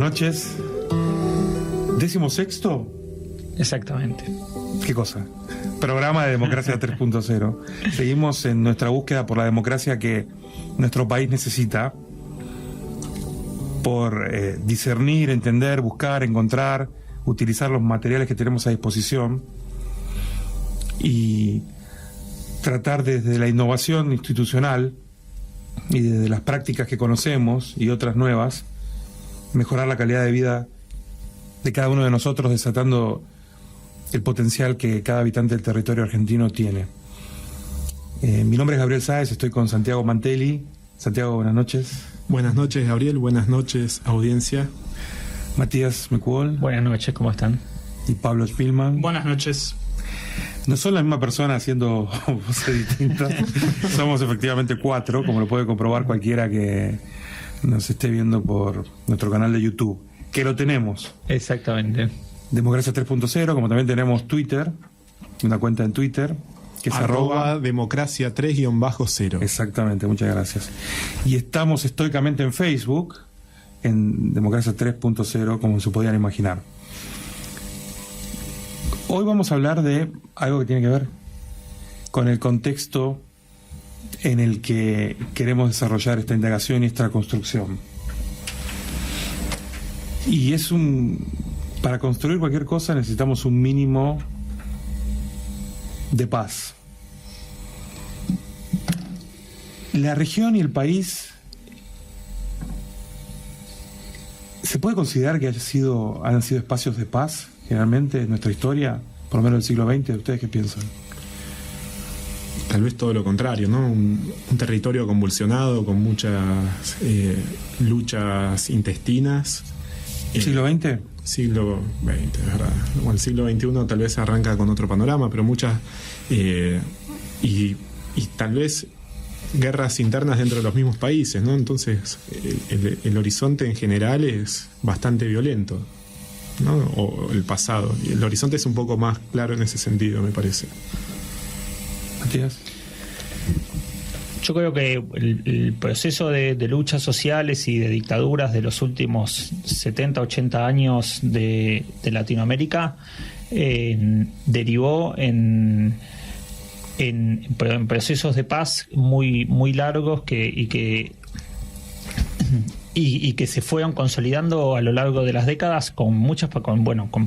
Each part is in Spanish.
noches. 16º. Exactamente. ¿Qué cosa? Programa de Democracia 3.0. Seguimos en nuestra búsqueda por la democracia que nuestro país necesita, por discernir, entender, buscar, encontrar, utilizar los materiales que tenemos a disposición y tratar desde la innovación institucional y desde las prácticas que conocemos y otras nuevas, mejorar la calidad de vida de cada uno de nosotros, desatando el potencial que cada habitante del territorio argentino tiene. Mi nombre es Gabriel Sáez, estoy con Santiago Mantelli. Santiago, buenas noches. Buenas noches, Gabriel, buenas noches, audiencia. Matías Mecuol. Buenas noches, ¿cómo están? Y Pablo Spielman. Buenas noches. No son la misma persona haciendo voces distintas. Somos efectivamente 4, como lo puede comprobar cualquiera que nos esté viendo por nuestro canal de YouTube, que lo tenemos. Exactamente. Democracia 3.0, como también tenemos Twitter, una cuenta en Twitter, que es Democracia 3-0. Exactamente, muchas gracias. Y estamos estoicamente en Facebook, en Democracia 3.0, como se podían imaginar. Hoy vamos a hablar de algo que tiene que ver con el contexto en el que queremos desarrollar esta indagación y esta construcción. Y para construir cualquier cosa necesitamos un mínimo de paz. La región y el país, ¿se puede considerar que han sido espacios de paz generalmente en nuestra historia, por lo menos del siglo XX? ¿Ustedes qué piensan? Tal vez todo lo contrario, ¿no? Un territorio convulsionado con muchas luchas intestinas. ¿Siglo XX? Siglo XX, es verdad. Bueno, el siglo XXI tal vez arranca con otro panorama, pero muchas y tal vez guerras internas dentro de los mismos países, ¿no? Entonces el horizonte en general es bastante violento, ¿no? O el pasado. Y el horizonte es un poco más claro en ese sentido, me parece. Matías. Yo creo que el proceso de luchas sociales y de dictaduras de los últimos 70, 80 años de Latinoamérica derivó en procesos de paz muy, muy largos y que se fueron consolidando a lo largo de las décadas con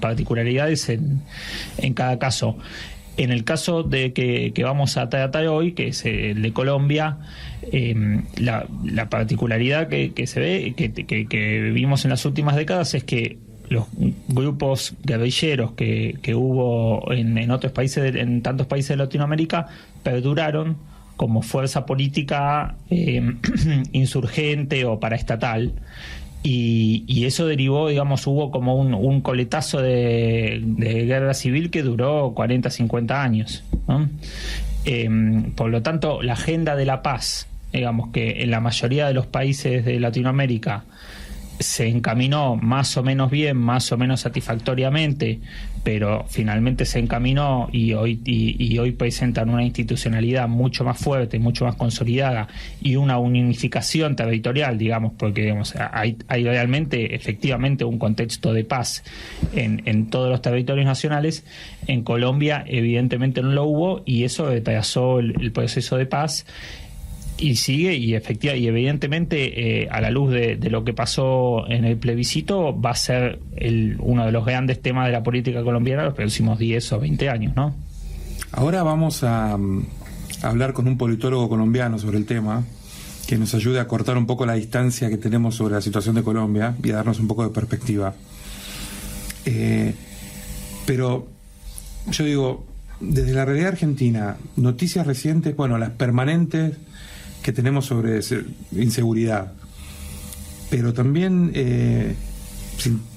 particularidades en cada caso. En el caso de que vamos a tratar hoy, que es el de Colombia, la particularidad que se ve, que vimos en las últimas décadas, es que los grupos guerrilleros que hubo en otros países, en tantos países de Latinoamérica, perduraron como fuerza política insurgente o paraestatal. Y eso derivó, digamos, hubo como un coletazo de guerra civil que duró 40, 50 años, ¿no? Por lo tanto, la agenda de la paz, digamos, que en la mayoría de los países de Latinoamérica se encaminó más o menos bien, más o menos satisfactoriamente, pero finalmente se encaminó y hoy presentan una institucionalidad mucho más fuerte, mucho más consolidada y una unificación territorial, digamos, porque digamos, hay realmente, efectivamente, un contexto de paz en todos los territorios nacionales. En Colombia evidentemente no lo hubo y eso retrasó el proceso de paz. Y sigue, y evidentemente a la luz de lo que pasó en el plebiscito, va a ser uno de los grandes temas de la política colombiana de los próximos 10 o 20 años, ¿no? Ahora vamos a hablar con un politólogo colombiano sobre el tema, que nos ayude a cortar un poco la distancia que tenemos sobre la situación de Colombia y a darnos un poco de perspectiva. Pero yo digo, desde la realidad argentina, noticias recientes, bueno, las permanentes que tenemos sobre inseguridad, pero también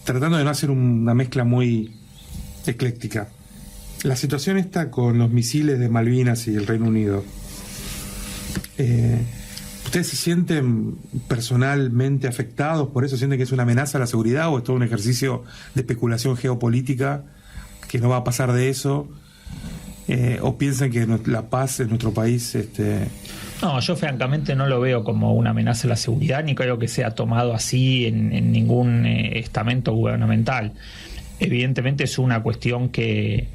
tratando de no hacer una mezcla muy ecléctica. La situación está con los misiles de Malvinas y el Reino Unido. ¿Ustedes se sienten personalmente afectados por eso? ¿Sienten que es una amenaza a la seguridad o es todo un ejercicio de especulación geopolítica que no va a pasar de eso? ¿O piensan que la paz en nuestro país No, yo francamente no lo veo como una amenaza a la seguridad, ni creo que sea tomado así en ningún estamento gubernamental. Evidentemente es una cuestión que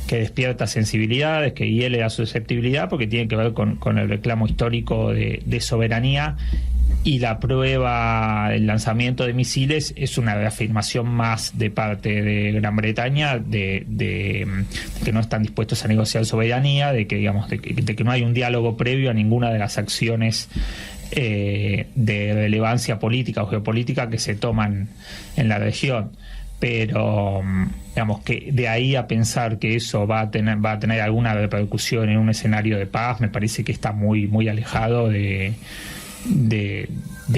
despierta sensibilidades, que hiele la susceptibilidad, porque tiene que ver con el reclamo histórico de soberanía, y la prueba del lanzamiento de misiles es una reafirmación más de parte de Gran Bretaña de que no están dispuestos a negociar soberanía, de que digamos de que no hay un diálogo previo a ninguna de las acciones de relevancia política o geopolítica que se toman en la región. Pero digamos que de ahí a pensar que eso va a tener alguna repercusión en un escenario de paz, me parece que está muy alejado de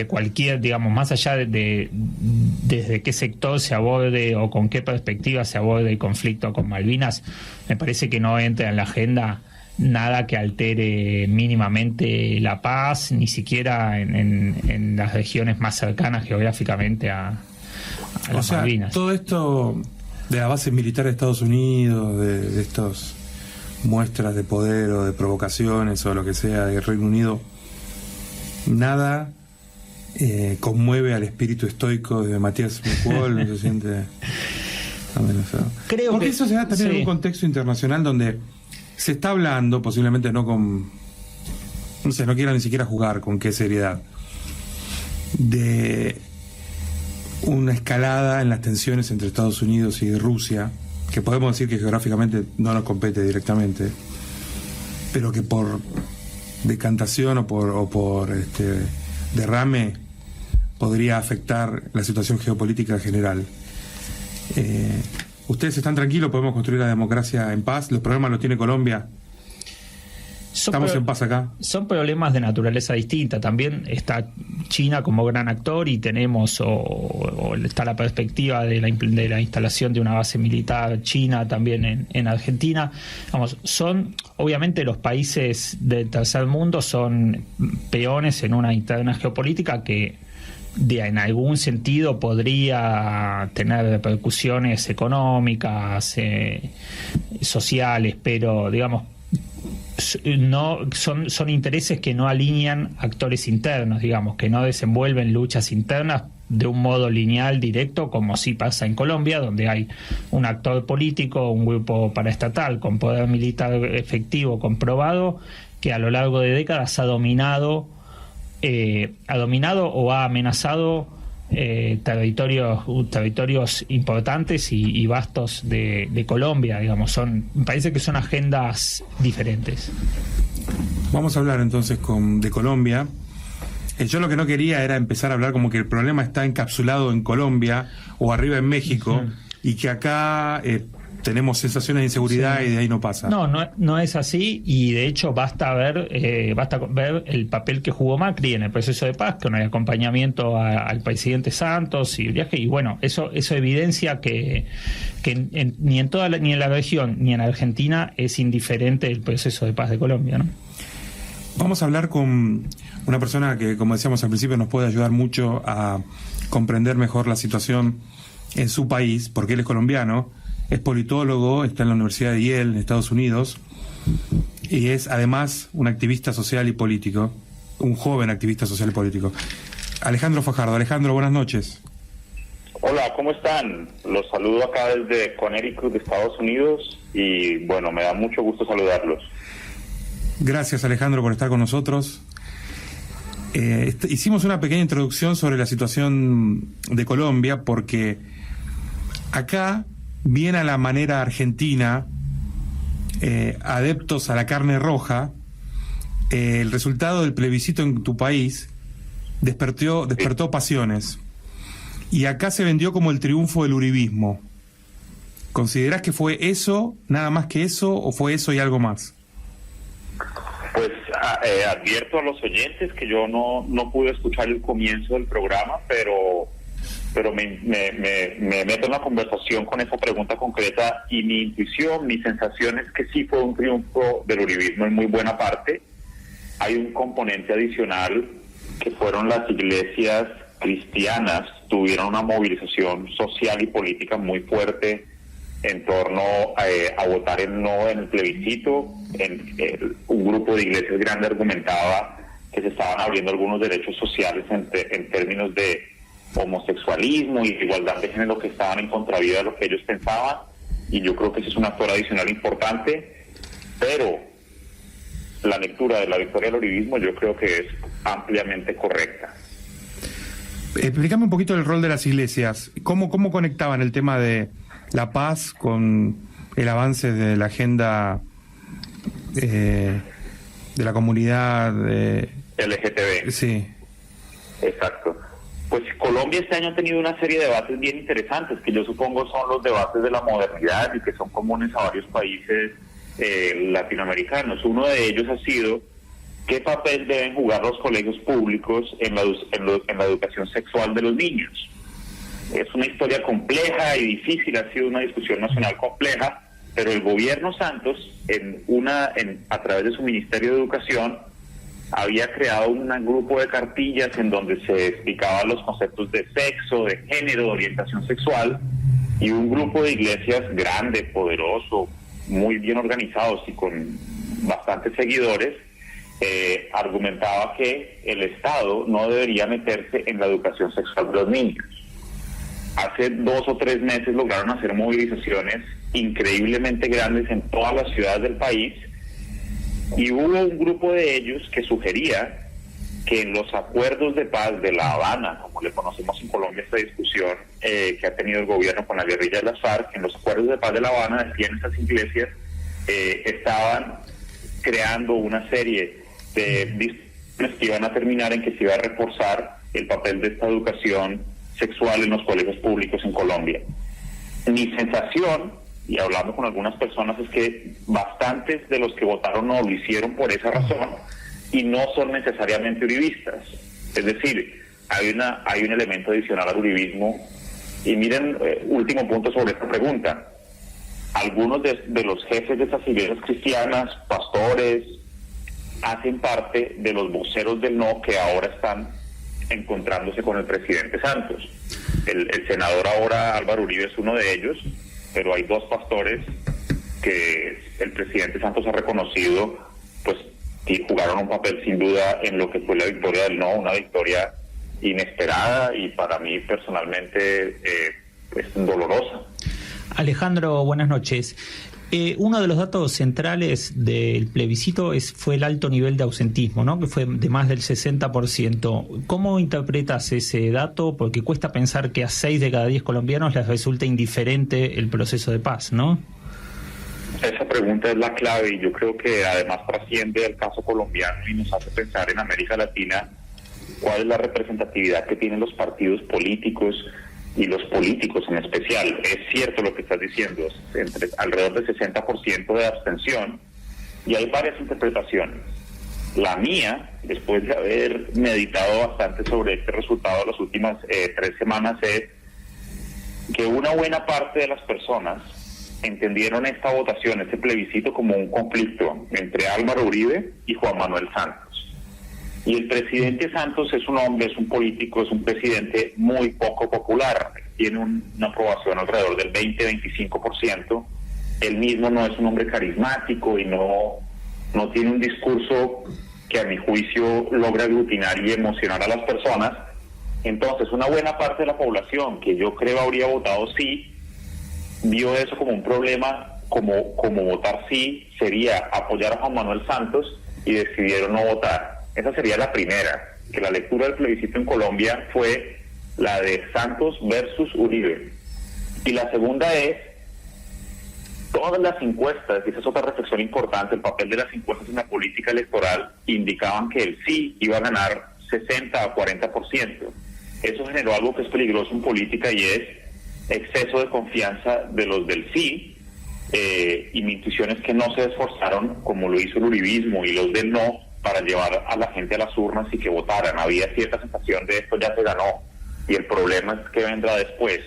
cualquier, digamos, más allá de desde qué sector se aborde o con qué perspectiva se aborde el conflicto con Malvinas. Me parece que no entra en la agenda nada que altere mínimamente la paz, ni siquiera en las regiones más cercanas geográficamente a las Malvinas. Todo esto de la base militar de Estados Unidos, de estas muestras de poder o de provocaciones o lo que sea del Reino Unido, nada conmueve al espíritu estoico de Matías Mecol, no se siente amenazado. Porque eso se da también en un contexto internacional donde se está hablando, posiblemente no quiera ni siquiera jugar con qué seriedad, de una escalada en las tensiones entre Estados Unidos y Rusia, que podemos decir que geográficamente no nos compete directamente, pero que por decantación o por derrame podría afectar la situación geopolítica general. ¿Ustedes están tranquilos? ¿Podemos construir la democracia en paz? ¿Los problemas los tiene Colombia? ¿Estamos en paz acá? Son problemas de naturaleza distinta. También está China como gran actor y tenemos o está la perspectiva de la instalación de una base militar china también en Argentina. Vamos, son obviamente los países del tercer mundo son peones en una interna geopolítica que en algún sentido podría tener repercusiones económicas, sociales, pero digamos no son intereses que no alinean actores internos, digamos, que no desenvuelven luchas internas de un modo lineal, directo, como sí pasa en Colombia, donde hay un actor político, un grupo paraestatal con poder militar efectivo comprobado, que a lo largo de décadas ha dominado o ha amenazado territorios importantes y vastos de Colombia, digamos. Me parece que son agendas diferentes. Vamos a hablar entonces de Colombia. Yo lo que no quería era empezar a hablar como que el problema está encapsulado en Colombia o arriba en México, y que acá tenemos sensaciones de inseguridad, sí, y de ahí no pasa. No es así, y de hecho basta ver el papel que jugó Macri en el proceso de paz, con el acompañamiento al presidente Santos y viaje, y bueno, eso evidencia que ni en la región ni en Argentina es indiferente el proceso de paz de Colombia, ¿no? Vamos a hablar con una persona que, como decíamos al principio, nos puede ayudar mucho a comprender mejor la situación en su país, porque él es colombiano. Es politólogo, está en la Universidad de Yale, en Estados Unidos, y es además un activista social y político, un joven activista social y político. Alejandro Fajardo. Alejandro, buenas noches. Hola, ¿cómo están? Los saludo acá desde Connecticut, de Estados Unidos, y bueno, me da mucho gusto saludarlos. Gracias, Alejandro, por estar con nosotros. Hicimos una pequeña introducción sobre la situación de Colombia, porque acá, bien a la manera argentina, adeptos a la carne roja, el resultado del plebiscito en tu país despertó pasiones, y acá se vendió como el triunfo del uribismo. ¿Considerás que fue eso, nada más que eso, o fue eso y algo más? Pues advierto a los oyentes que yo no pude escuchar el comienzo del programa, pero me meto en la conversación con esa pregunta concreta, y mi intuición, mi sensación es que sí fue un triunfo del uribismo en muy buena parte. Hay un componente adicional, que fueron las iglesias cristianas, tuvieron una movilización social y política muy fuerte en torno a votar el no en el plebiscito. Un grupo de iglesias grande argumentaba que se estaban abriendo algunos derechos sociales en términos de homosexualismo y igualdad de género que estaban en contravía de lo que ellos pensaban, y yo creo que ese es un actor adicional importante, pero la lectura de la victoria del uribismo yo creo que es ampliamente correcta. Explícame un poquito el rol de las iglesias. ¿Cómo conectaban el tema de la paz con el avance de la agenda de la comunidad LGTB? Sí. Exacto. Pues Colombia este año ha tenido una serie de debates bien interesantes, que yo supongo son los debates de la modernidad y que son comunes a varios países latinoamericanos. Uno de ellos ha sido qué papel deben jugar los colegios públicos en la educación sexual de los niños. Es una historia compleja y difícil, ha sido una discusión nacional compleja, pero el gobierno Santos, a través de su Ministerio de Educación, había creado un grupo de cartillas en donde se explicaban los conceptos de sexo, de género, de orientación sexual, y un grupo de iglesias grande, poderoso, muy bien organizados y con bastantes seguidores, argumentaba que el Estado no debería meterse en la educación sexual de los niños. Hace 2 o 3 meses lograron hacer movilizaciones increíblemente grandes en todas las ciudades del país, y hubo un grupo de ellos que sugería que en los acuerdos de paz de La Habana, como le conocemos en Colombia esta discusión que ha tenido el gobierno con la guerrilla de las FARC, en los acuerdos de paz de La Habana decían estas iglesias estaban creando una serie de discusiones que iban a terminar en que se iba a reforzar el papel de esta educación sexual en los colegios públicos en Colombia. Mi sensación, y hablando con algunas personas, es que bastantes de los que votaron no lo hicieron por esa razón y no son necesariamente uribistas. Es decir, hay un elemento adicional al uribismo. Y miren, último punto sobre esta pregunta. Algunos de los jefes de estas iglesias cristianas, pastores, hacen parte de los voceros del no que ahora están encontrándose con el presidente Santos. El senador ahora, Álvaro Uribe, es uno de ellos, pero hay 2 pastores que el presidente Santos ha reconocido, pues, y jugaron un papel sin duda en lo que fue la victoria del no, una victoria inesperada y para mí personalmente pues dolorosa. Alejandro, buenas noches. Uno de los datos centrales del plebiscito fue el alto nivel de ausentismo, ¿no? Que fue de más del 60%. ¿Cómo interpretas ese dato? Porque cuesta pensar que a 6 de cada 10 colombianos les resulta indiferente el proceso de paz, ¿no? Esa pregunta es la clave y yo creo que además trasciende el caso colombiano y nos hace pensar en América Latina cuál es la representatividad que tienen los partidos políticos y los políticos en especial. Es cierto lo que estás diciendo, alrededor del 60% de abstención, y hay varias interpretaciones. La mía, después de haber meditado bastante sobre este resultado las últimas 3 semanas, es que una buena parte de las personas entendieron esta votación, este plebiscito, como un conflicto entre Álvaro Uribe y Juan Manuel Santos. Y el presidente Santos es un hombre, es un político, es un presidente muy poco popular. Tiene una aprobación alrededor del 20-25%. Él mismo no es un hombre carismático y no tiene un discurso que a mi juicio logra aglutinar y emocionar a las personas. Entonces, una buena parte de la población, que yo creo habría votado sí, vio eso como un problema, como votar sí sería apoyar a Juan Manuel Santos, y decidieron no votar. Esa sería la primera, que la lectura del plebiscito en Colombia fue la de Santos versus Uribe. Y la segunda es, todas las encuestas, y esa es otra reflexión importante, el papel de las encuestas en la política electoral, indicaban que el sí iba a ganar 60 a 40%. Eso generó algo que es peligroso en política y es exceso de confianza de los del sí, y mi intuición es que no se esforzaron como lo hizo el uribismo y los del no para llevar a la gente a las urnas y que votaran. Había cierta sensación de esto ya se ganó y el problema es que vendrá después.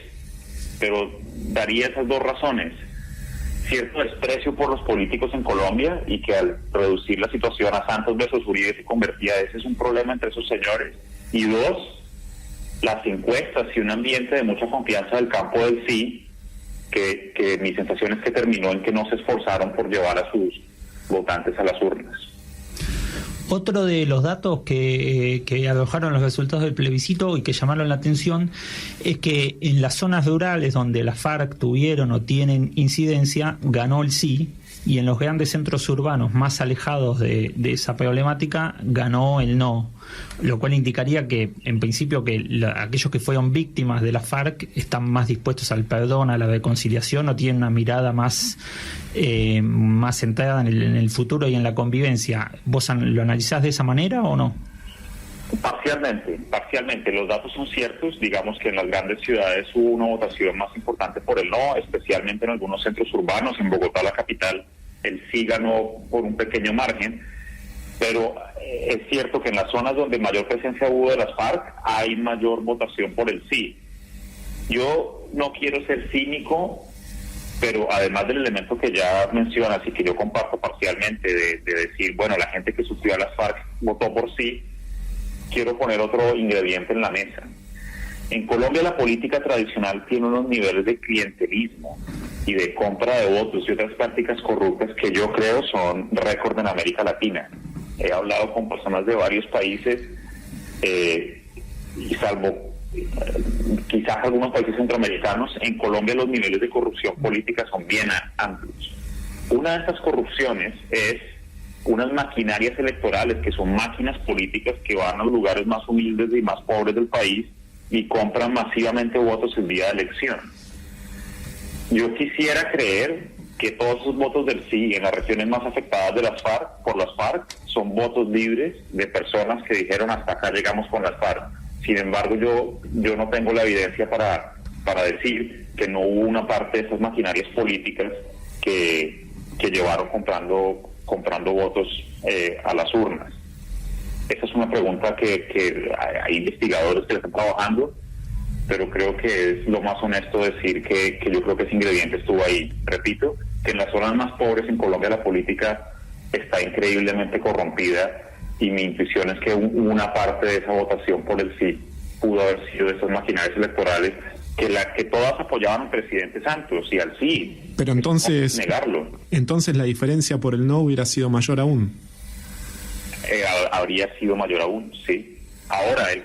Pero daría esas 2 razones: cierto desprecio por los políticos en Colombia y que al reducir la situación a Santos versus Uribe se convertía, ese es un problema entre esos señores. Y 2, las encuestas y un ambiente de mucha confianza del campo del sí que mi sensación es que terminó en que no se esforzaron por llevar a sus votantes a las urnas. Otro de los datos que arrojaron los resultados del plebiscito y que llamaron la atención es que en las zonas rurales donde las FARC tuvieron o tienen incidencia, ganó el sí, y en los grandes centros urbanos más alejados de esa problemática, ganó el no, lo cual indicaría que, en principio, que aquellos que fueron víctimas de la FARC están más dispuestos al perdón, a la reconciliación, o tienen una mirada más centrada en el futuro y en la convivencia. ¿Vos lo analizás de esa manera o no? Parcialmente. Los datos son ciertos. Digamos que en las grandes ciudades hubo una votación más importante por el no, especialmente en algunos centros urbanos. En Bogotá, la capital, el sí ganó por un pequeño margen. Pero es cierto que en las zonas donde mayor presencia hubo de las FARC hay mayor votación por el sí. Yo no quiero ser cínico, pero además del elemento que ya mencionas y que yo comparto parcialmente de decir, bueno, la gente que sufrió a las FARC votó por sí, quiero poner otro ingrediente en la mesa. En Colombia la política tradicional tiene unos niveles de clientelismo y de compra de votos y otras prácticas corruptas que yo creo son récord en América Latina. He hablado con personas de varios países y salvo quizás algunos países centroamericanos, en Colombia los niveles de corrupción política son bien amplios. Una de estas corrupciones es unas maquinarias electorales que son máquinas políticas que van a los lugares más humildes y más pobres del país y compran masivamente votos el día de elección. Yo quisiera creer que todos esos votos del sí en las regiones más afectadas de las FARC, por las FARC, son votos libres de personas que dijeron hasta acá llegamos con las FARC. Sin embargo, yo no tengo la evidencia para decir que no hubo una parte de esas maquinarias políticas que llevaron comprando votos a las urnas. Esa es una pregunta que hay investigadores que están trabajando, pero creo que es lo más honesto decir que yo creo que ese ingrediente estuvo ahí. Repito, que en las zonas más pobres en Colombia la política está increíblemente corrompida y mi intuición es que una parte de esa votación por el sí pudo haber sido de esas maquinarias electorales que todas apoyaban al presidente Santos y al sí. Pero entonces, no negarlo. Entonces la diferencia por el no hubiera sido mayor aún. Habría sido mayor aún, sí. Ahora, el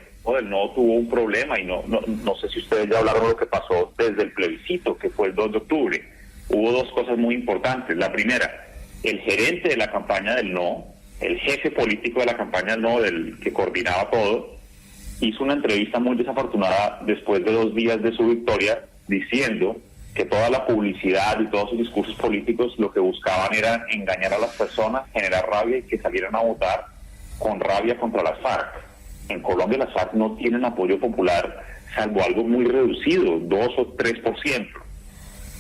no tuvo un problema y no sé si ustedes ya hablaron de lo que pasó desde el plebiscito, que fue el 2 de octubre. Hubo dos cosas muy importantes. La primera, el gerente de la campaña del no, el jefe político de la campaña del no, del que coordinaba todo, hizo una entrevista muy desafortunada después de 2 días de su victoria, diciendo que toda la publicidad y todos sus discursos políticos lo que buscaban era engañar a las personas, generar rabia y que salieran a votar con rabia contra las FARC. En Colombia las FARC no tienen apoyo popular, salvo algo muy reducido, 2 o 3%.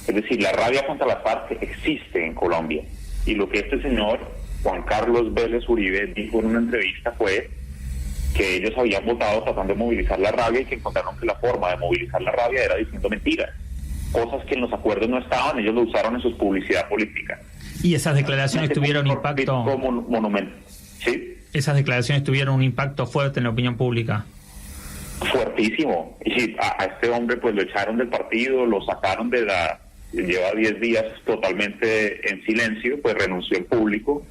Es decir, la rabia contra las FARC existe en Colombia. Y lo que este señor, Juan Carlos Vélez Uribe, dijo en una entrevista fue que ellos habían votado tratando de movilizar la rabia y que encontraron que la forma de movilizar la rabia era diciendo mentiras. Cosas que en los acuerdos no estaban, ellos lo usaron en su publicidad política. ¿Y esas declaraciones tuvieron impacto? ¿Sí? ¿Esas declaraciones tuvieron un impacto fuerte en la opinión pública? Fuertísimo. Y a este hombre pues lo echaron del partido, lo sacaron lleva 10 días totalmente en silencio, pues renunció en público,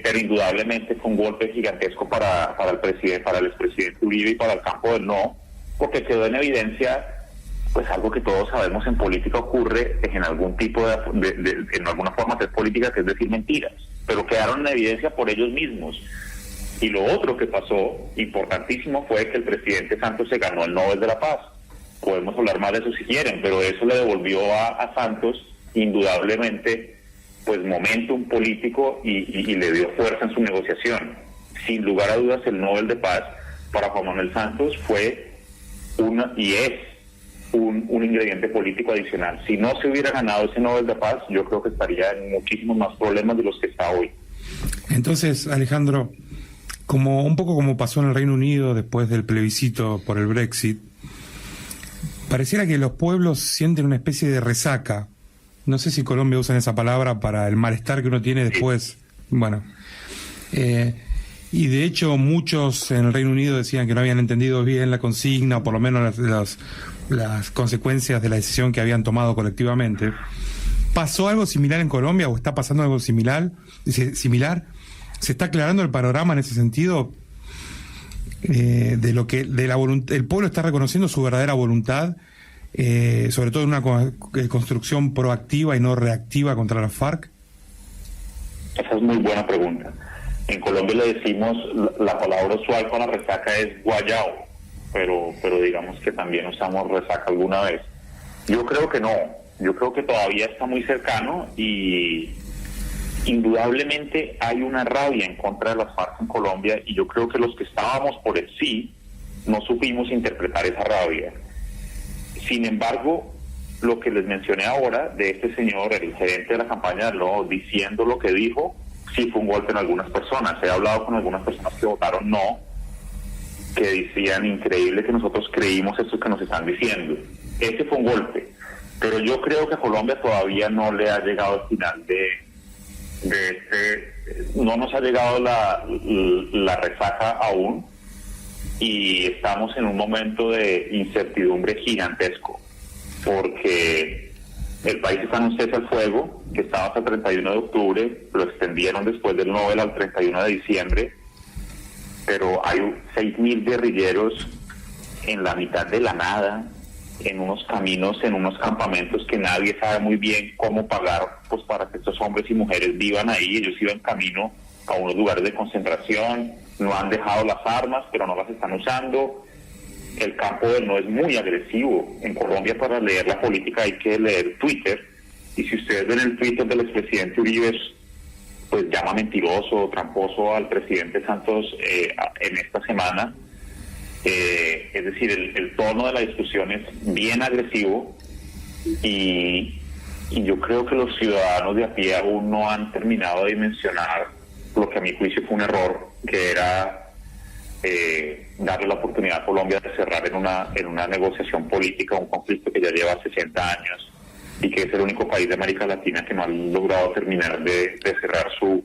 pero indudablemente fue un golpe gigantesco para el expresidente Uribe y para el campo del no, porque quedó en evidencia pues algo que todos sabemos en política ocurre en algún tipo en alguna forma de política, que es decir mentiras, pero quedaron en evidencia por ellos mismos. Y lo otro que pasó, importantísimo, fue que el presidente Santos se ganó el Nobel de la Paz. Podemos hablar más de eso si quieren, pero eso le devolvió a Santos indudablemente pues momentum político y le dio fuerza en su negociación. Sin lugar a dudas, el Nobel de Paz para Juan Manuel Santos fue un ingrediente político adicional. Si no se hubiera ganado ese Nobel de Paz, yo creo que estaría en muchísimos más problemas de los que está hoy. Entonces, Alejandro, un poco como pasó en el Reino Unido después del plebiscito por el Brexit, pareciera que los pueblos sienten una especie de resaca. No sé si Colombia usan esa palabra para el malestar que uno tiene después. Bueno, y de hecho muchos en el Reino Unido decían que no habían entendido bien la consigna, o por lo menos los las consecuencias de la decisión que habían tomado colectivamente. ¿Pasó algo similar en Colombia o está pasando algo similar? ¿Se está aclarando el panorama en ese sentido? De lo que el pueblo está reconociendo su verdadera voluntad, sobre todo en una construcción proactiva y no reactiva contra la FARC. Esa es muy buena pregunta. En Colombia le decimos, la palabra usual con la resaca es guayao, pero digamos que también usamos resaca alguna vez. Yo creo que no, yo creo que todavía está muy cercano y indudablemente hay una rabia en contra de las FARC en Colombia, y yo creo que los que estábamos por el sí no supimos interpretar esa rabia. Sin embargo, lo que les mencioné ahora de este señor, el gerente de la campaña del no, diciendo lo que dijo, sí fue un golpe en algunas personas. He hablado con algunas personas que votaron no, que decían, increíble que nosotros creímos esto que nos están diciendo. Ese fue un golpe, pero yo creo que a Colombia todavía no le ha llegado el final no nos ha llegado la resaca aún, y estamos en un momento de incertidumbre gigantesco, porque el país está en un cese al fuego que estaba hasta el 31 de octubre, lo extendieron después del Nobel al 31 de diciembre, pero hay 6.000 guerrilleros en la mitad de la nada, en unos caminos, en unos campamentos que nadie sabe muy bien cómo pagar, pues para que estos hombres y mujeres vivan ahí. Ellos iban camino a unos lugares de concentración, no han dejado las armas, pero no las están usando. El campo del no es muy agresivo. En Colombia, para leer la política hay que leer Twitter, y si ustedes ven el Twitter del expresidente Uribe, pues llama mentiroso, tramposo al presidente Santos en esta semana. Es decir, el tono de la discusión es bien agresivo, y yo creo que los ciudadanos de a pie aún no han terminado de dimensionar lo que a mi juicio fue un error, que era darle la oportunidad a Colombia de cerrar en una negociación política un conflicto que ya lleva 60 años y que es el único país de América Latina que no ha logrado terminar de cerrar su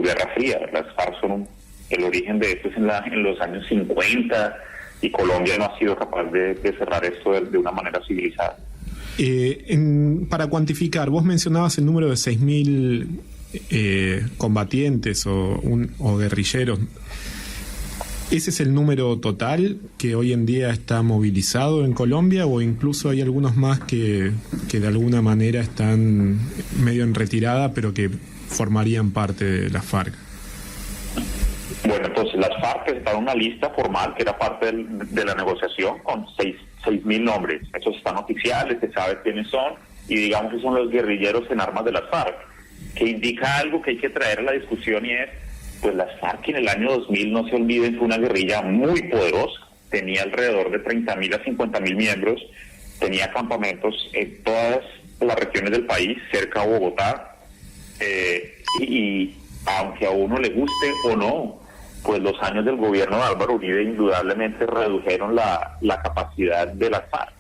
guerra fría. Las FARC son el origen de esto es en los años 50, y Colombia no ha sido capaz de cerrar esto de una manera civilizada. Para cuantificar, vos mencionabas el número de 6.000 combatientes o guerrilleros. ¿Ese es el número total que hoy en día está movilizado en Colombia, o incluso hay algunos más que de alguna manera están medio en retirada pero que formarían parte de la FARC? Bueno, entonces las FARC presentaron una lista formal que era parte de la negociación con 6.000 nombres. Esos están oficiales, se sabe quiénes son, y digamos que son los guerrilleros en armas de las FARC, que indica algo que hay que traer a la discusión, y es, pues las FARC en el año 2000, no se olviden, fue una guerrilla muy poderosa, tenía alrededor de 30.000 a 50.000 miembros, tenía campamentos en todas las regiones del país, cerca a Bogotá, y aunque a uno le guste o no, pues los años del gobierno de Álvaro Uribe indudablemente redujeron la capacidad de las FARC.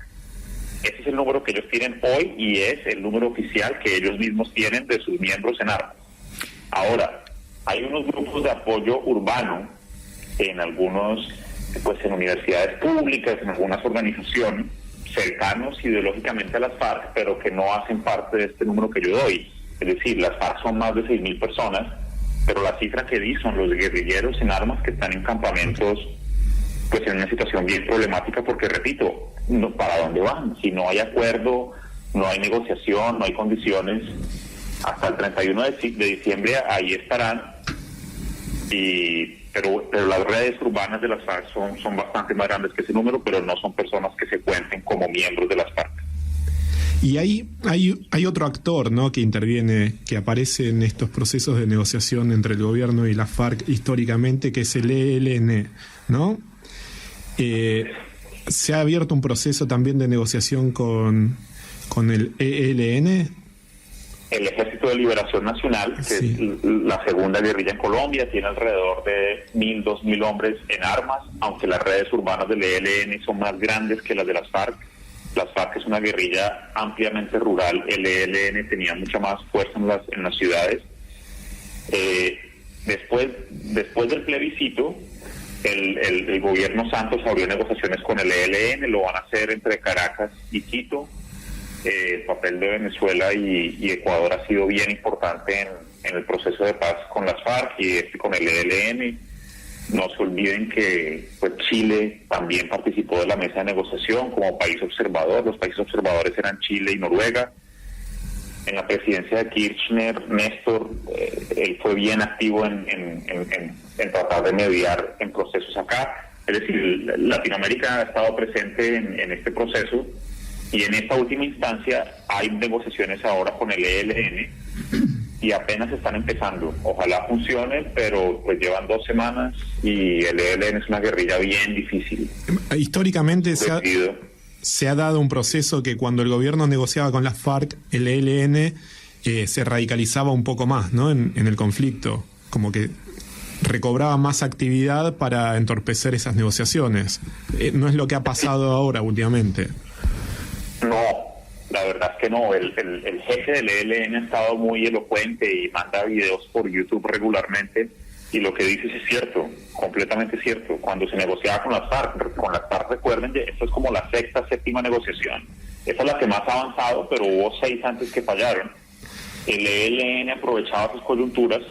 Ese es el número que ellos tienen hoy, y es el número oficial que ellos mismos tienen de sus miembros en armas. Ahora, hay unos grupos de apoyo urbano en algunos, pues en universidades públicas, en algunas organizaciones cercanos ideológicamente a las FARC, pero que no hacen parte de este número que yo doy. Es decir, las FARC son más de 6.000 personas, pero la cifra que di son los guerrilleros en armas que están en campamentos, pues en una situación bien problemática, porque repito, ¿para dónde van? Si no hay acuerdo, no hay negociación, no hay condiciones, hasta el 31 de diciembre ahí estarán, pero las redes urbanas de las FARC son bastante más grandes que ese número, pero no son personas que se cuenten como miembros de las FARC. Y hay otro actor, ¿no?, que interviene, que aparece en estos procesos de negociación entre el gobierno y la FARC históricamente, que es el ELN, ¿no? ¿Se ha abierto un proceso también de negociación con el ELN? El Ejército de Liberación Nacional, que sí, es la segunda guerrilla en Colombia, tiene alrededor de 1.000, 2.000 hombres en armas, aunque las redes urbanas del ELN son más grandes que las de las FARC. Las FARC es una guerrilla ampliamente rural, el ELN tenía mucha más fuerza en las ciudades. Después del plebiscito, el gobierno Santos abrió negociaciones con el ELN, lo van a hacer entre Caracas y Quito. El papel de Venezuela y Ecuador ha sido bien importante en el proceso de paz con las FARC y con el ELN. No se olviden que pues, Chile también participó de la mesa de negociación como país observador. Los países observadores eran Chile y Noruega. En la presidencia de Kirchner, Néstor, él fue bien activo en tratar de mediar en procesos acá. Es decir, Latinoamérica ha estado presente en este proceso y en esta última instancia hay negociaciones ahora con el ELN y apenas están empezando. Ojalá funcione, pero pues llevan 2 semanas y el ELN es una guerrilla bien difícil. Históricamente se ha dado un proceso que cuando el gobierno negociaba con las FARC, el ELN se radicalizaba un poco más, ¿no? En el conflicto, como que recobraba más actividad para entorpecer esas negociaciones. No es lo que ha pasado ahora últimamente. No, la verdad es que no. El jefe del ELN ha estado muy elocuente y manda videos por YouTube regularmente y lo que dices es cierto, completamente cierto. Cuando se negociaba con las FARC, recuerden, esto es como la 6ª, 7ª negociación. Esa es la que más ha avanzado, pero hubo 6 antes que fallaron. El ELN aprovechaba sus coyunturas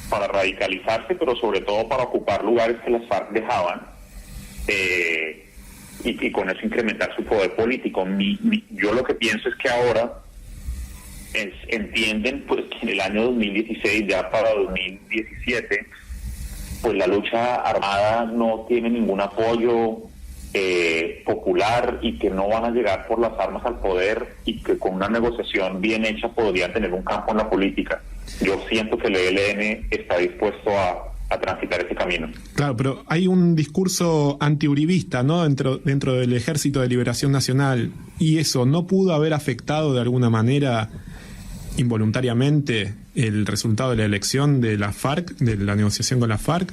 para radicalizarse, pero sobre todo para ocupar lugares que las FARC dejaban y con eso incrementar su poder político. Yo lo que pienso es que ahora entienden pues que en el año 2016, ya para 2017, pues la lucha armada no tiene ningún apoyo popular y que no van a llegar por las armas al poder y que con una negociación bien hecha podrían tener un campo en la política. Yo siento que el ELN está dispuesto a transitar ese camino. Claro, pero hay un discurso antiuribista, ¿no? Dentro del Ejército de Liberación Nacional, y eso no pudo haber afectado de alguna manera involuntariamente el resultado de la elección de la FARC, de la negociación con la FARC.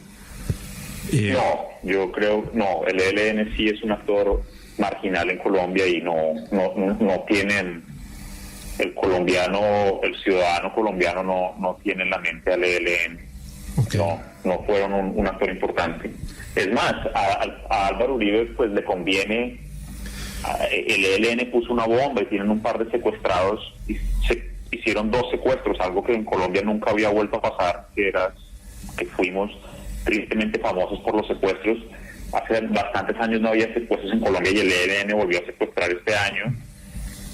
No, yo creo, no, el ELN sí es un actor marginal en Colombia y no tienen, el ciudadano colombiano no tiene en la mente al ELN. Okay. No fueron un actor importante. Es más, a Álvaro Uribe pues le conviene, el ELN puso una bomba y tienen un par de secuestrados y se hicieron 2 secuestros, algo que en Colombia nunca había vuelto a pasar, que fuimos tristemente famosos por los secuestros. Hace bastantes años no había secuestros en Colombia y el ELN volvió a secuestrar este año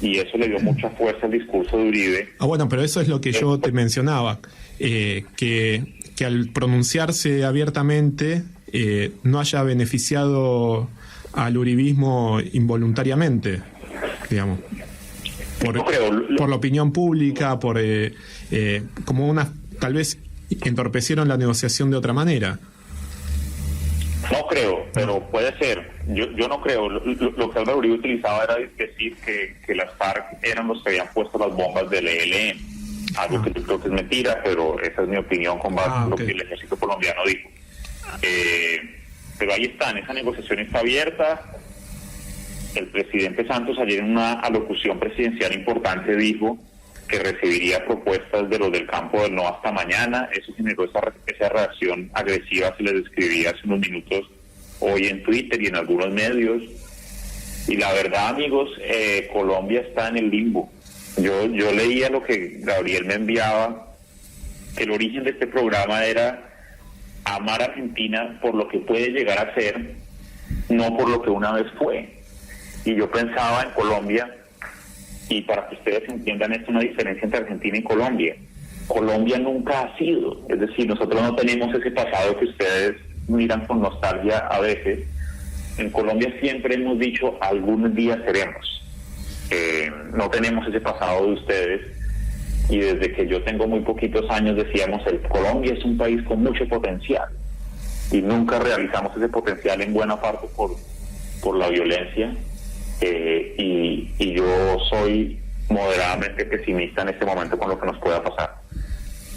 y eso le dio mucha fuerza al discurso de Uribe. Bueno, pero eso es lo que yo te mencionaba, que al pronunciarse abiertamente no haya beneficiado al uribismo involuntariamente, digamos, por la opinión pública, como tal vez entorpecieron la negociación de otra manera. No creo, pero puede ser. Yo no creo. Lo que Álvaro Uribe utilizaba era decir que las FARC eran los que habían puesto las bombas del ELN. Algo que yo creo que es mentira, pero esa es mi opinión con base en lo que el ejército colombiano dijo. Pero ahí están, esa negociación está abierta. El presidente Santos ayer en una alocución presidencial importante dijo que recibiría propuestas de los del campo del no hasta mañana. Eso generó esa reacción agresiva que les describí hace unos minutos hoy en Twitter y en algunos medios. Y la verdad, amigos, Colombia está en el limbo. Yo leía lo que Gabriel me enviaba, que el origen de este programa era amar a Argentina por lo que puede llegar a ser, no por lo que una vez fue. Y yo pensaba en Colombia, y para que ustedes entiendan esto, una diferencia entre Argentina y Colombia. Colombia nunca ha sido, es decir, nosotros no tenemos ese pasado que ustedes miran con nostalgia a veces. En Colombia siempre hemos dicho, algún día seremos. No tenemos ese pasado de ustedes y desde que yo tengo muy poquitos años decíamos Colombia es un país con mucho potencial y nunca realizamos ese potencial en buena parte por la violencia y yo soy moderadamente pesimista en este momento con lo que nos pueda pasar.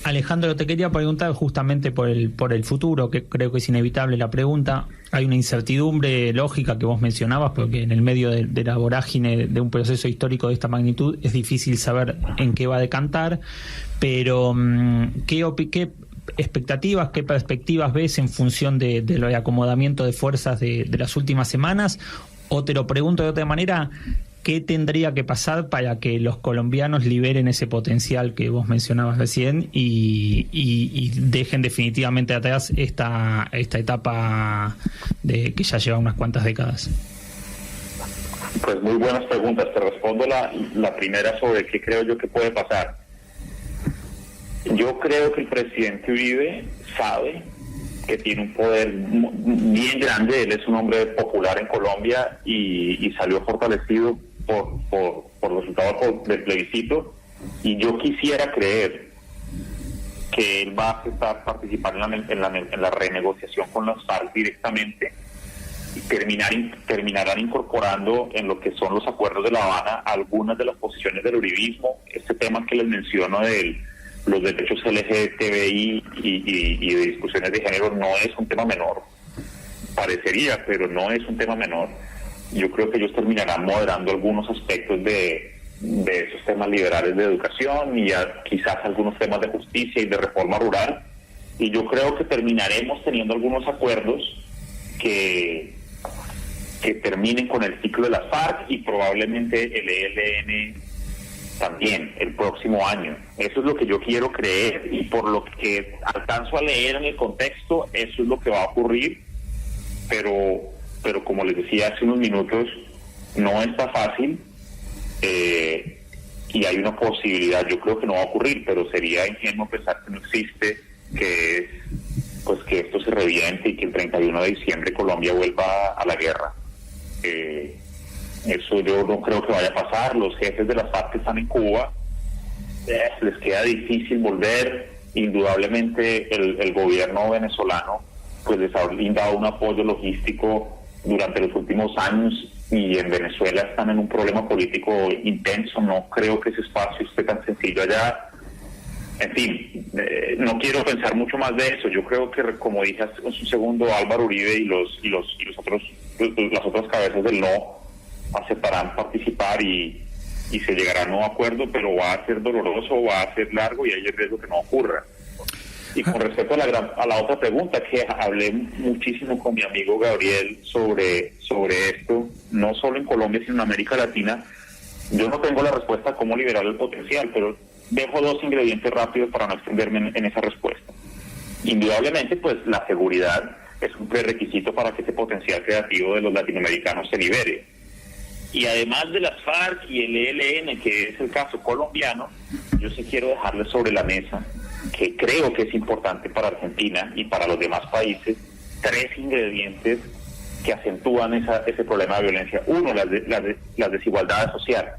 Alejandro, te quería preguntar justamente por el futuro, que creo que es inevitable la pregunta. Hay una incertidumbre lógica que vos mencionabas, porque en el medio de la vorágine de un proceso histórico de esta magnitud es difícil saber en qué va a decantar, pero ¿qué expectativas, qué perspectivas ves en función del acomodamiento de fuerzas de las últimas semanas? O te lo pregunto de otra manera, ¿qué tendría que pasar para que los colombianos liberen ese potencial que vos mencionabas recién y dejen definitivamente atrás esta etapa que ya lleva unas cuantas décadas? Pues muy buenas preguntas. Te respondo la primera sobre qué creo yo que puede pasar. Yo creo que el presidente Uribe sabe que tiene un poder bien grande. Él es un hombre popular en Colombia y salió fortalecido por los resultados del plebiscito, y yo quisiera creer que él va a estar participando en la renegociación con las FARC directamente y terminarán incorporando en lo que son los acuerdos de La Habana algunas de las posiciones del uribismo. Este tema que les menciono de los derechos LGTBI y de discusiones de género no es un tema menor, parecería, pero no es un tema menor. Yo creo que ellos terminarán moderando algunos aspectos de esos temas liberales de educación y quizás algunos temas de justicia y de reforma rural, y yo creo que terminaremos teniendo algunos acuerdos que terminen con el ciclo de las FARC y probablemente el ELN también el próximo año. Eso es lo que yo quiero creer, y por lo que alcanzo a leer en el contexto, eso es lo que va a ocurrir, pero como les decía hace unos minutos, no está fácil, y hay una posibilidad. Yo creo que no va a ocurrir, pero sería ingenuo pensar que no existe, que esto se reviente y que el 31 de diciembre Colombia vuelva a la guerra. Eso yo no creo que vaya a pasar. Los jefes de las FARC que están en Cuba, les queda difícil volver. Indudablemente el gobierno venezolano pues les ha brindado un apoyo logístico durante los últimos años, y en Venezuela están en un problema político intenso. No creo que ese espacio esté tan sencillo allá. En fin, no quiero pensar mucho más de eso. Yo creo que, como dije hace un segundo, Álvaro Uribe y las otras cabezas del no aceptarán participar y se llegará a un nuevo acuerdo, pero va a ser doloroso, va a ser largo, y hay el riesgo que no ocurra. Y con respecto a la otra pregunta, que hablé muchísimo con mi amigo Gabriel sobre esto, no solo en Colombia, sino en América Latina, yo no tengo la respuesta a cómo liberar el potencial, pero dejo dos ingredientes rápidos para no extenderme en esa respuesta. Indudablemente, pues la seguridad es un prerequisito para que ese potencial creativo de los latinoamericanos se libere. Y además de las FARC y el ELN, que es el caso colombiano, yo sí quiero dejarles sobre la mesa, que creo que es importante para Argentina y para los demás países, tres ingredientes que acentúan ese problema de violencia. Uno, las desigualdades sociales.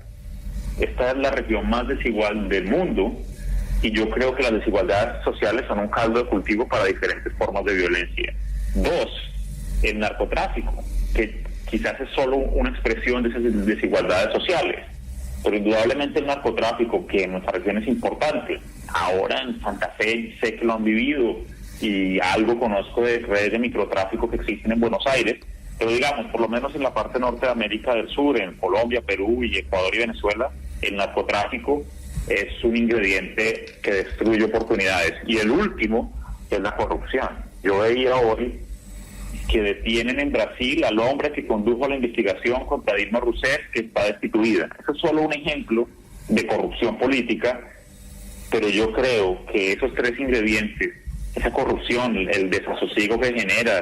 Esta es la región más desigual del mundo, y yo creo que las desigualdades sociales son un caldo de cultivo para diferentes formas de violencia. Dos, el narcotráfico, que quizás es solo una expresión de esas desigualdades sociales, pero indudablemente el narcotráfico, que en nuestra región es importante. Ahora en Santa Fe sé que lo han vivido, y algo conozco de redes de microtráfico que existen en Buenos Aires, pero digamos, por lo menos en la parte norte de América del Sur, en Colombia, Perú y Ecuador y Venezuela, el narcotráfico es un ingrediente que destruye oportunidades. Y el último es la corrupción. Yo veía hoy que detienen en Brasil al hombre que condujo la investigación contra Dilma Rousseff, que está destituida. Eso es solo un ejemplo de corrupción política, pero yo creo que esos tres ingredientes, esa corrupción, el desasosiego que genera,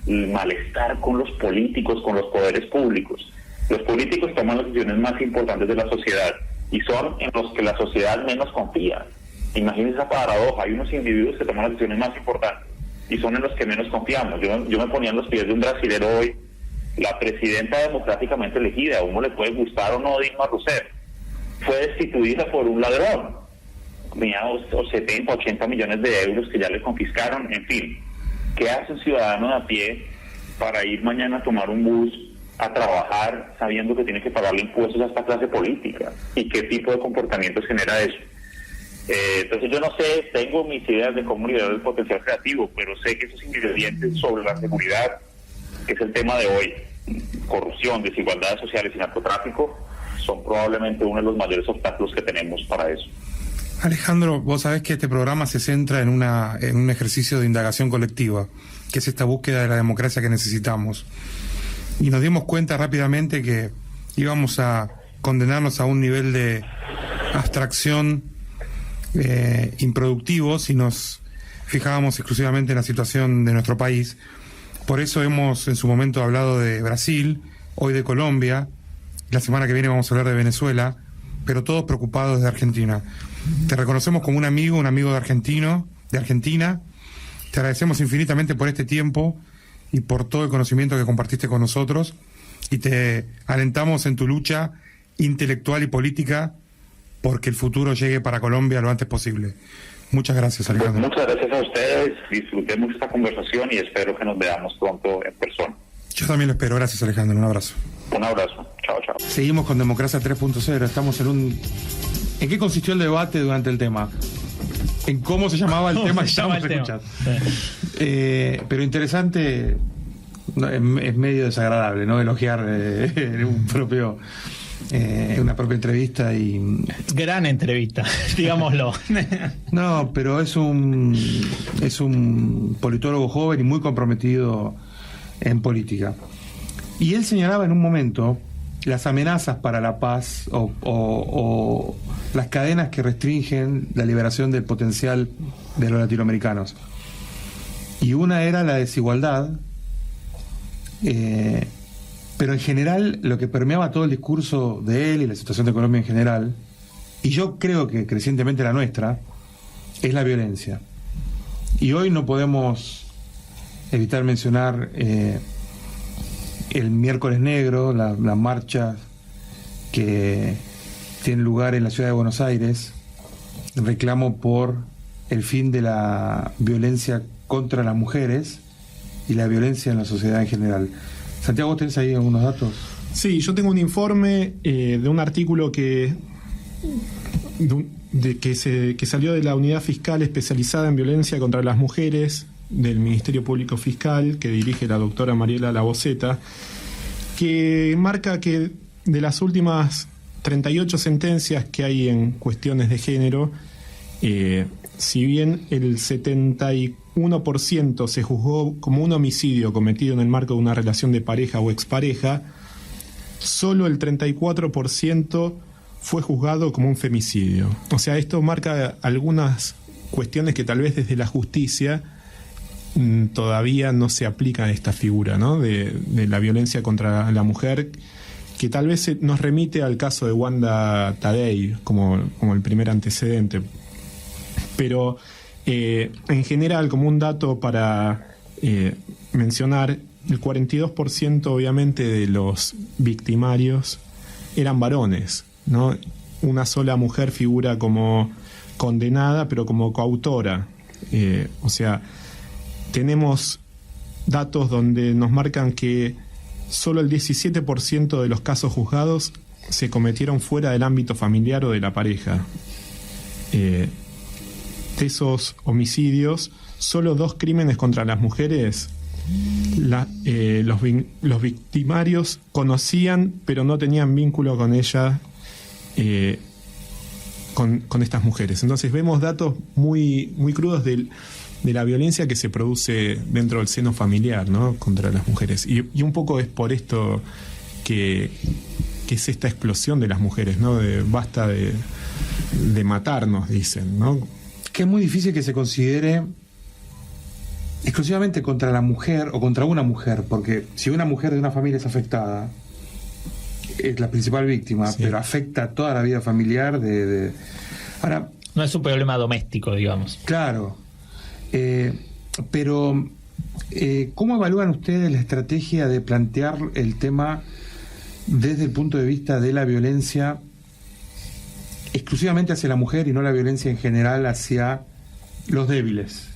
el malestar con los políticos, con los poderes públicos. Los políticos toman las decisiones más importantes de la sociedad y son en los que la sociedad menos confía. Imagínense esa paradoja, hay unos individuos que toman las decisiones más importantes y son en los que menos confiamos. Yo me ponía en los pies de un brasilero hoy, la presidenta democráticamente elegida, a uno le puede gustar o no Dilma Rousseff, fue destituida por un ladrón, tenía 70, 80 millones de euros que ya le confiscaron. En fin, ¿qué hace un ciudadano de a pie para ir mañana a tomar un bus a trabajar sabiendo que tiene que pagarle impuestos a esta clase política? ¿Y qué tipo de comportamientos genera eso? Entonces yo no sé, tengo mis ideas de cómo liberar el potencial creativo, pero sé que esos ingredientes sobre la seguridad, que es el tema de hoy, corrupción, desigualdades sociales y narcotráfico, son probablemente uno de los mayores obstáculos que tenemos para eso. Alejandro, vos sabés que este programa se centra en un ejercicio de indagación colectiva, que es esta búsqueda de la democracia que necesitamos. Y nos dimos cuenta rápidamente que íbamos a condenarnos a un nivel de abstracción improductivo si nos fijábamos exclusivamente en la situación de nuestro país. Por eso hemos en su momento hablado de Brasil, hoy de Colombia, la semana que viene vamos a hablar de Venezuela, pero todos preocupados de Argentina. Te reconocemos como un amigo de Argentina. Te agradecemos infinitamente por este tiempo y por todo el conocimiento que compartiste con nosotros, y te alentamos en tu lucha intelectual y política porque el futuro llegue para Colombia lo antes posible. Muchas gracias, Alejandro. Pues muchas gracias a ustedes, disfruté mucho esta conversación y espero que nos veamos pronto en persona. Yo también lo espero. Gracias, Alejandro. Un abrazo. Un abrazo. Chao, chao. Seguimos con Democracia 3.0. Estamos ¿En qué consistió el debate durante el tema? En cómo se llamaba el tema que estábamos escuchando. Pero interesante, es medio desagradable, ¿no? Elogiar una propia entrevista y... Gran entrevista, digámoslo. No, pero es un politólogo joven y muy comprometido en política. Y él señalaba en un momento las amenazas para la paz o las cadenas que restringen la liberación del potencial de los latinoamericanos. Y una era la desigualdad, pero en general lo que permeaba todo el discurso de él y la situación de Colombia en general, y yo creo que crecientemente la nuestra, es la violencia. Y hoy no podemos evitar mencionar el miércoles negro, las marchas que tienen lugar en la ciudad de Buenos Aires, el reclamo por el fin de la violencia contra las mujeres y la violencia en la sociedad en general. Santiago, ¿tenés ahí algunos datos? Sí, yo tengo un informe de un artículo que salió de la Unidad Fiscal Especializada en Violencia contra las Mujeres del Ministerio Público Fiscal, que dirige la doctora Mariela Laboceta, que marca que de las últimas 38 sentencias que hay en cuestiones de género, si bien el 71% se juzgó como un homicidio cometido en el marco de una relación de pareja o expareja, solo el 34% fue juzgado como un femicidio. O sea, esto marca algunas cuestiones que tal vez desde la justicia todavía no se aplica esta figura, ¿no? de la violencia contra la mujer, que tal vez nos remite al caso de Wanda Tadei como el primer antecedente. Pero en general, como un dato para mencionar, el 42% obviamente de los victimarios eran varones, ¿no? Una sola mujer figura como condenada, pero como coautora. O sea, tenemos datos donde nos marcan que solo el 17% de los casos juzgados se cometieron fuera del ámbito familiar o de la pareja. De esos homicidios, solo 2 crímenes contra las mujeres, los victimarios conocían pero no tenían vínculo con ella, con estas mujeres. Entonces vemos datos muy, muy crudos de la violencia que se produce dentro del seno familiar, ¿no? Contra las mujeres. Y un poco es por esto que es esta explosión de las mujeres, ¿no? Basta de matarnos, dicen, ¿no? Que es muy difícil que se considere exclusivamente contra la mujer o contra una mujer, porque si una mujer de una familia es afectada, es la principal víctima, sí, pero afecta toda la vida familiar Ahora, no es un problema doméstico, digamos. Claro. Pero ¿cómo evalúan ustedes la estrategia de plantear el tema desde el punto de vista de la violencia exclusivamente hacia la mujer y no la violencia en general hacia los débiles,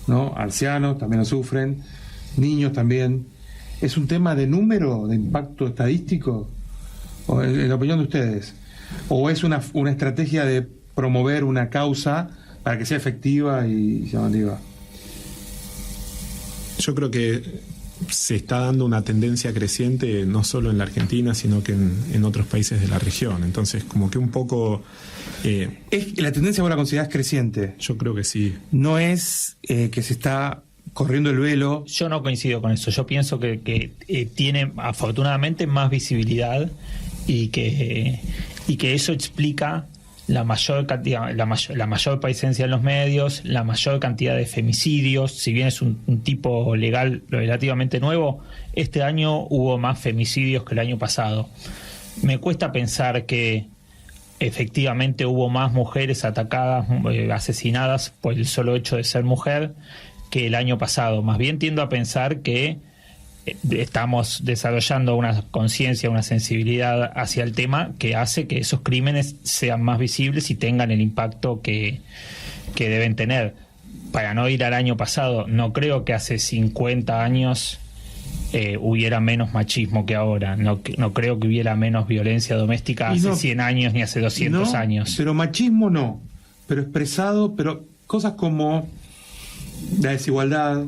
¿no? Ancianos también lo sufren, niños también. ¿Es un tema de número, de impacto estadístico, o en la opinión de ustedes? ¿O es una estrategia de promover una causa para que sea efectiva y llamativa? Yo creo que se está dando una tendencia creciente no solo en la Argentina, sino que en otros países de la región. Entonces, como que un poco... La tendencia vos la considerás creciente. Yo creo que sí. No es que se está corriendo el velo. Yo no coincido con eso. Yo pienso que tiene afortunadamente más visibilidad y que eso explica la mayor cantidad, la mayor presencia en los medios, la mayor cantidad de femicidios. Si bien es un tipo legal relativamente nuevo, este año hubo más femicidios que el año pasado. Me cuesta pensar que efectivamente hubo más mujeres atacadas, asesinadas por el solo hecho de ser mujer que el año pasado. Más bien tiendo a pensar que estamos desarrollando una conciencia, una sensibilidad hacia el tema que hace que esos crímenes sean más visibles y tengan el impacto que deben tener. Para no ir al año pasado, no creo que hace 50 años hubiera menos machismo que ahora. No creo que hubiera menos violencia doméstica hace 100 años ni hace 200 años. Pero machismo no, pero expresado, pero cosas como la desigualdad,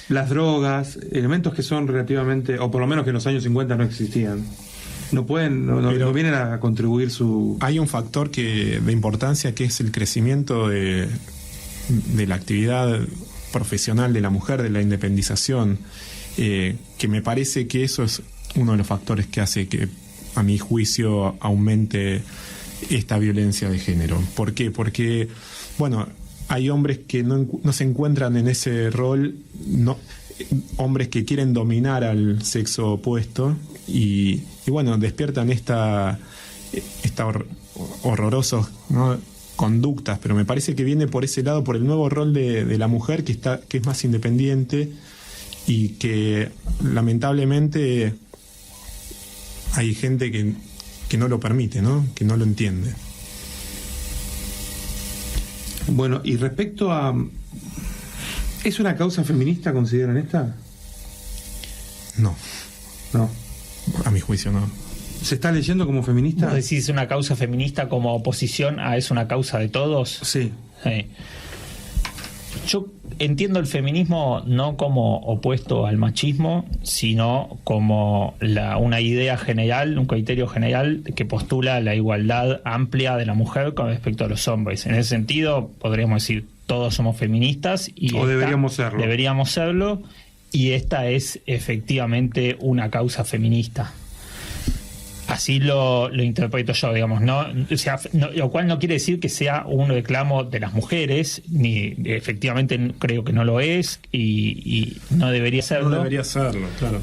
las drogas, elementos que son relativamente, o por lo menos que en los años 50 no existían. No vienen a contribuir su... Hay un factor de importancia que es el crecimiento de la actividad profesional de la mujer, de la independización, que me parece que eso es uno de los factores que hace que, a mi juicio, aumente esta violencia de género. ¿Por qué? Porque, bueno, hay hombres que no se encuentran en ese rol, hombres que quieren dominar al sexo opuesto y bueno, despiertan esta horrorosos, ¿no?, conductas, pero me parece que viene por ese lado, por el nuevo rol de la mujer que es más independiente y que lamentablemente hay gente que no lo permite, ¿no?, que no lo entiende. Bueno, y respecto a... ¿Es una causa feminista, consideran esta? No. No. A mi juicio no. ¿Se está leyendo como feminista? ¿Vos decís una causa feminista como oposición a es una causa de todos? Sí. Yo entiendo el feminismo no como opuesto al machismo, sino como una idea general, un criterio general que postula la igualdad amplia de la mujer con respecto a los hombres. En ese sentido, podríamos decir, todos somos feministas o deberíamos serlo. Deberíamos serlo, y esta es efectivamente una causa feminista. Así lo interpreto yo, digamos, lo cual no quiere decir que sea un reclamo de las mujeres, ni efectivamente creo que no lo es y no debería serlo. No debería serlo, claro.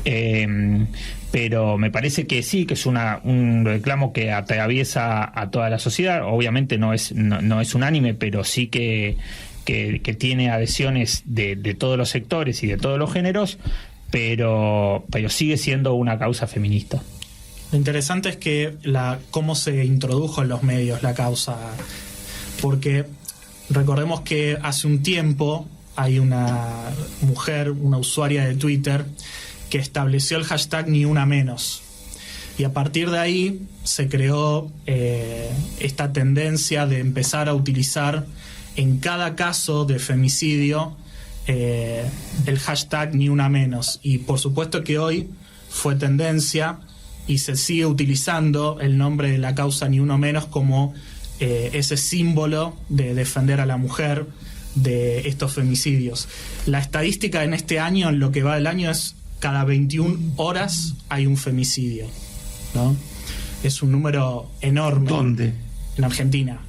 Pero me parece que sí, que es un reclamo que atraviesa a toda la sociedad. Obviamente no es unánime, pero sí que tiene adhesiones de todos los sectores y de todos los géneros, pero sigue siendo una causa feminista. Lo interesante es que cómo se introdujo en los medios la causa, porque recordemos que hace un tiempo hay una mujer, una usuaria de Twitter, que estableció el hashtag Ni Una Menos, y a partir de ahí se creó esta tendencia de empezar a utilizar en cada caso de femicidio el hashtag Ni Una Menos, y por supuesto que hoy fue tendencia y se sigue utilizando el nombre de la causa Ni Uno Menos como ese símbolo de defender a la mujer de estos femicidios. La estadística en este año, en lo que va del año, es cada 21 horas hay un femicidio, ¿no? Es un número enorme. ¿Dónde? En Argentina.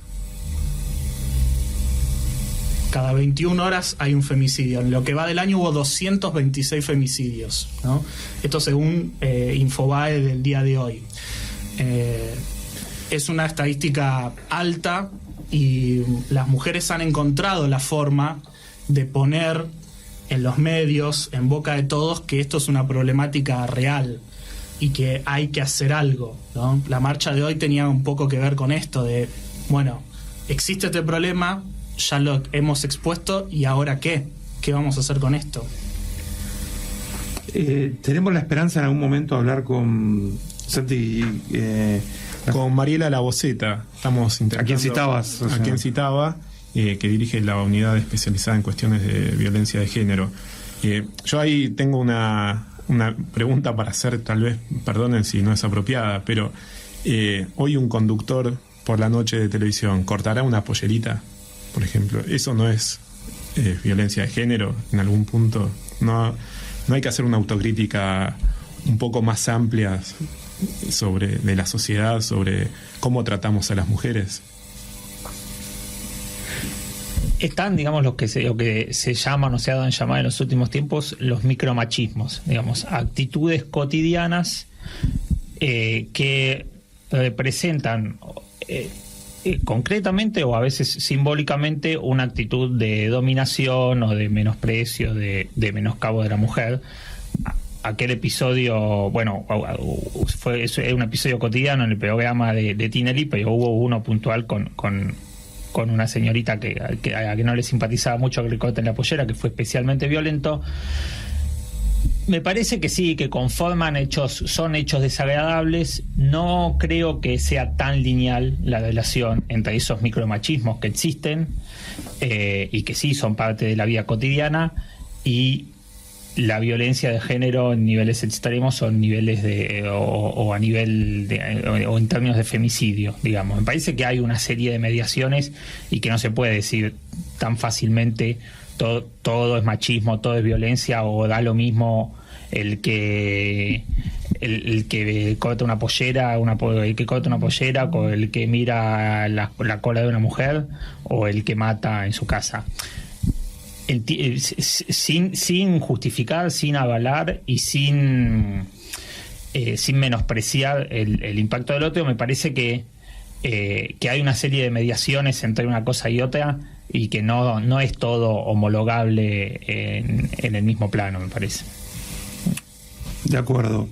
Cada 21 horas hay un femicidio. En lo que va del año hubo 226 femicidios, ¿no? Esto según Infobae del día de hoy. Es una estadística alta y las mujeres han encontrado la forma de poner en los medios, en boca de todos, que esto es una problemática real y que hay que hacer algo, ¿no? La marcha de hoy tenía un poco que ver con esto de, bueno, existe este problema, ya lo hemos expuesto, ¿y ahora qué? ¿Qué vamos a hacer con esto? ¿Tenemos la esperanza en algún momento de hablar con Santi? Con Mariela Laboceta. Estamos intentando... ¿A quién citabas? A quien citaba, que dirige la unidad especializada en cuestiones de violencia de género. Yo ahí tengo una una pregunta para hacer, tal vez, perdonen si no es apropiada, pero hoy un conductor por la noche de televisión cortará una pollerita, por ejemplo. Eso no es violencia de género en algún punto. No hay que hacer una autocrítica un poco más amplia de la sociedad, sobre cómo tratamos a las mujeres. Están, digamos, lo que se llaman o se han llamado en los últimos tiempos los micromachismos, digamos, actitudes cotidianas que representan concretamente o a veces simbólicamente una actitud de dominación o de menosprecio, de menoscabo de la mujer. Aquel episodio, bueno, es un episodio cotidiano en el programa de Tinelli, pero hubo uno puntual con una señorita a que no le simpatizaba mucho que le corten la pollera, que fue especialmente violento. Me parece que sí, que son hechos desagradables. No creo que sea tan lineal la relación entre esos micromachismos que existen y que sí son parte de la vida cotidiana y la violencia de género en niveles extremos o en niveles o en términos de femicidio, digamos. Me parece que hay una serie de mediaciones y que no se puede decir tan fácilmente todo es machismo, todo es violencia, o da lo mismo el que corta una pollera, el que corta una pollera, o el que mira la cola de una mujer, o el que mata en su casa. Sin justificar, sin avalar y sin menospreciar el impacto del otro, me parece que hay una serie de mediaciones entre una cosa y otra y que no es todo homologable en el mismo plano, me parece. De acuerdo.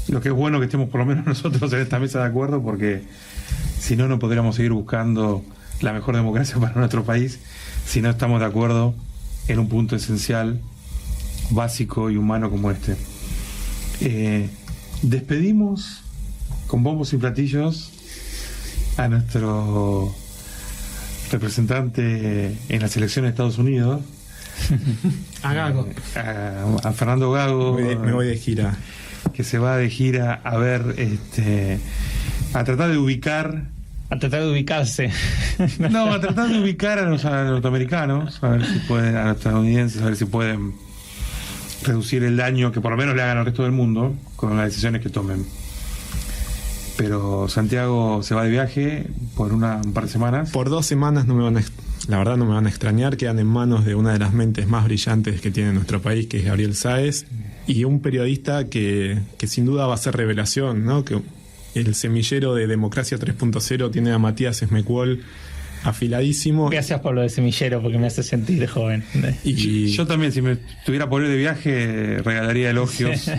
Lo que es bueno que estemos por lo menos nosotros en esta mesa de acuerdo, porque si no, no podríamos seguir buscando la mejor democracia para nuestro país si no estamos de acuerdo en un punto esencial, básico y humano como este. Despedimos con bombos y platillos a nuestro representante en la selección de Estados Unidos, a Gago, a Fernando Gago. Me voy de gira, que se va de gira a ver, a tratar de ubicarse. A tratar de ubicar a los norteamericanos, a ver si pueden, a los estadounidenses, a ver si pueden reducir el daño que por lo menos le hagan al resto del mundo con las decisiones que tomen. Pero Santiago se va de viaje por un par de semanas. Por 2 semanas la verdad no me van a extrañar. Quedan en manos de una de las mentes más brillantes que tiene nuestro país, que es Gabriel Sáez, y un periodista que sin duda va a ser revelación, ¿no? Que el semillero de Democracia 3.0 tiene a Matías Esmecuol afiladísimo. Gracias por lo de semillero, porque me hace sentir joven. Y yo también, si me estuviera por ir de viaje, regalaría elogios.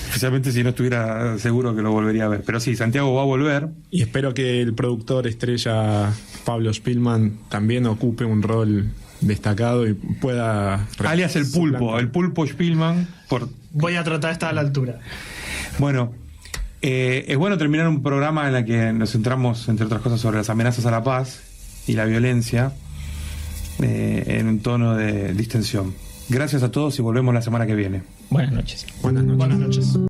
Especialmente si no estuviera seguro que lo volvería a ver. Pero sí, Santiago va a volver. Y espero que el productor estrella Pablo Spielman también ocupe un rol destacado y pueda... Alias el pulpo Spielman. Voy a tratar de estar a la altura. Bueno, es bueno terminar un programa en el que nos centramos, entre otras cosas, sobre las amenazas a la paz y la violencia en un tono de distensión. Gracias a todos y volvemos la semana que viene. Buenas noches. Buenas noches. Buenas noches.